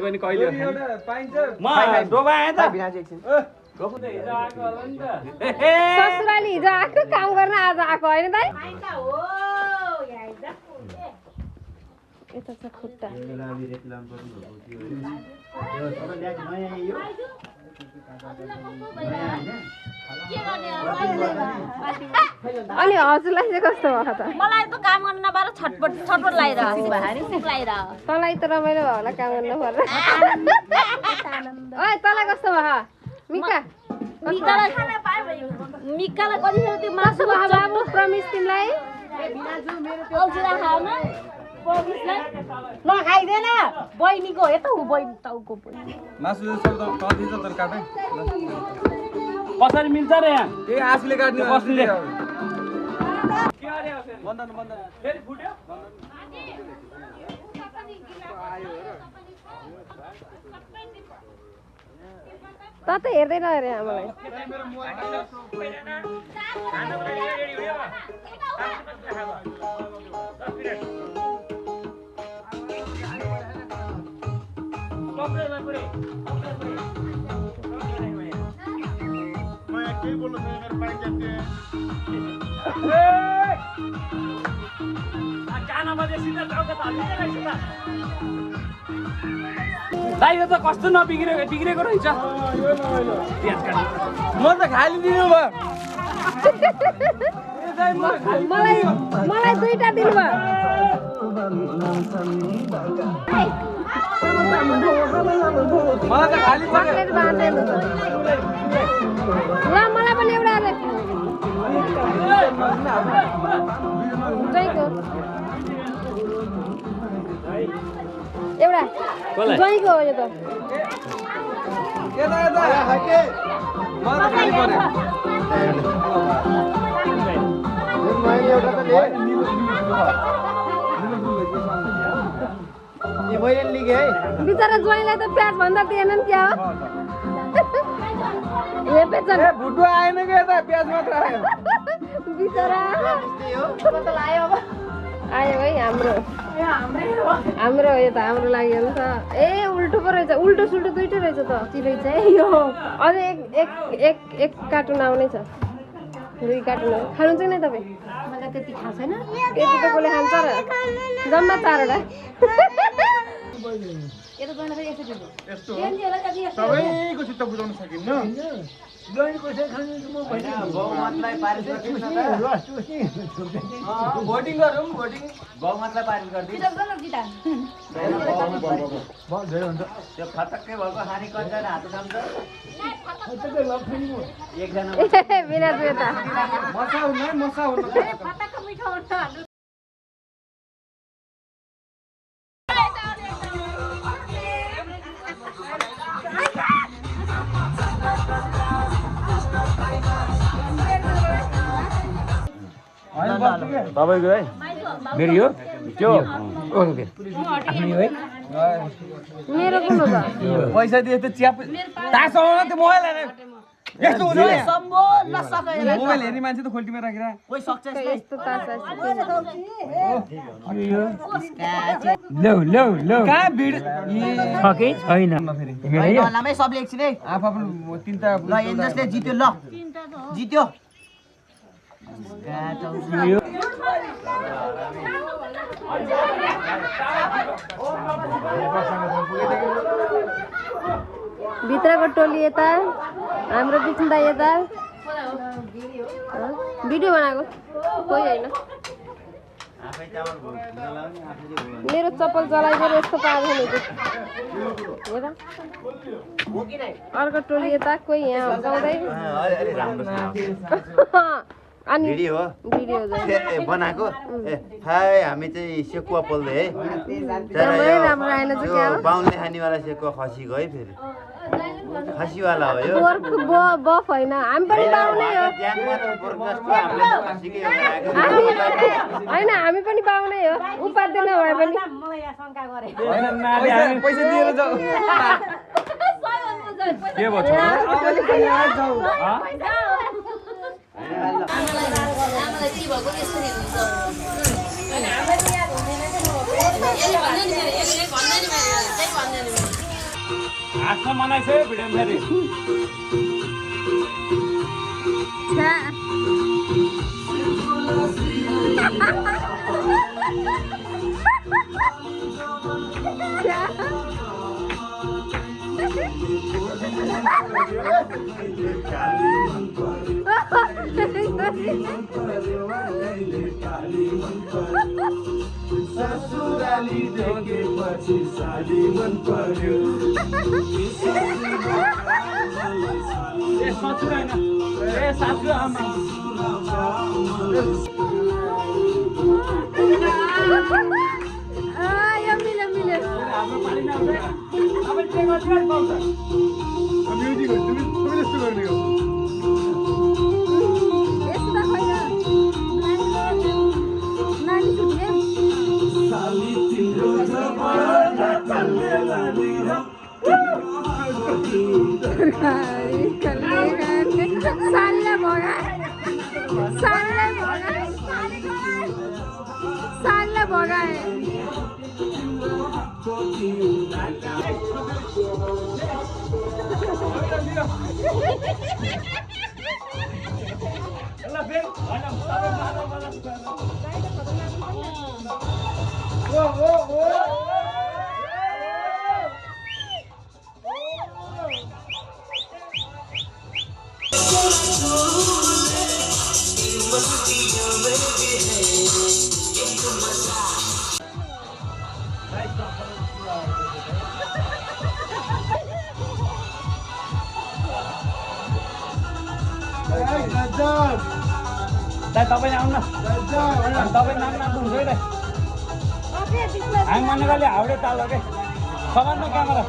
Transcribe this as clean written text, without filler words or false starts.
पनि कहिले म डोबा आएँ त ससुराली हिजो आएको काम गर्न आज आएको होइन दाइ यता छ खुट्टा अनि हजुरलाई चाहिँ कस्तो भयो त मलाई त काम गर्न नपाएर छटपट लागिरहेको तँलाई त रमाइलो भयो होला काम गर्न पर्दा ओइ तँलाई कस्तो भयो मिका मिकालाई कतिखेर त्यो मासु भयो बाबु प्रमिस तिमीलाई अल्छिरा खाएन नखाइदेन बहिनीको यता ऊ बहिनी टाउको मासु सब त कति त काटै कसरी मिल्छ रे यहाँ ए आफूले काट्ने कसले बन्दन फेरि फुट्यो त हेर्दैन अरे हामीलाई दाइ यो त कस्तो बिग्रेको रहेछ म त खाली दिनु भयो मलाई दुईटा दिनुभयो मलाई त खाली चक्लेट बाँध्दैन ल मलाई पनि एउटा एउटा ज्वाइँको हो यो त यता मलाई त खाली पर्यो बिचरा ज्वाइँलाई त प्याज भन्दा दिएनन् क्या हो भुटुवा आएन कि यता प्याज मात्र आयो बिचरा आयो है हाम्रो यो त हाम्रो लागि हो नि त ए उल्टो पो रहेछ उल्टो सुल्टो दुइटै रहेछ त रहेछ है यो अझै एक कार्टुन आउनै छ 2 कार्टुन खानु चाहिँ नै तपाईँ मलाई त्यति थाहा छैन यति त कसले खान्छ र जम्मा 4वटा यता गर्न फेरि यसरी यस्तो सबैको चित्त बुझाउन सकिन्न भोटिङ गरौँ बहुमतलाई पारित गरिदिनु त्यो फटक्कै भएको हानि कतिजना हात उठाउँछ एकजना बिना जुता मसा हुन्न फटक्क मिठो हुन्छ तपाईँको है मेरो यो त्यो मेरो कुन हो पैसा दिए त च्याप तासँग त्यो मोबाइल हेरेर यस्तो हुन्छ मोबाइल हेर्ने मान्छे त खोल्टीमा राखेर कोही सक्छ यस्तो तास लौ कहाँ भिड छ कि छैन लामै सबले एकछिन है आफू तिनटा ल एन्जसले जित्यो ल जित्यो भित्रको टोली यता हाम्रो बिचुन्दा यता भिडियो बनाएको कोही होइन मेरो चप्पल चलाइदिएर यस्तो पार्छ नि अर्को टोली यता कोही यहाँ हल्काउँदै अनि भिडियो बनाएको हाय हामी चाहिँ सेकुवा पोल्दै है राम्रो आएन चाहिँ क्या हो बाहुनले खानेवाला सेकुवा खसी गयो फेरि खसीवाला हो यो बफ होइन हामी पनि बाहुनै हो होइन हामी पनि बाहुनै हो उपाध्याय नभए पनि पैसा दिएर जाऊ के भयो लास्टमा मनाइसक्यो भिडियो फेरि ससुराली देखेपछि साली मन पर्यो ए ससुर हैन ए सासु आमा यो मिल्यो मिल्यो हाम्रो पानी नआउँछ अब के गर्छ पाउँछ म्युजिक हो तिमी जस्तो गर्ने हो यस्तो त होइन नानी छुट्यो साली तिम्रो जमाना चल्ने लानी हो सालीलाई भगाए सालीलाई भगाए ल फेरि हैन सबै गजब तपाईँ आउनु न गजब तपाईँ नाम नाच्नु हुन्छ है हामी मान्नेकाले हाउडे ताल हो के समानमा क्यामेरा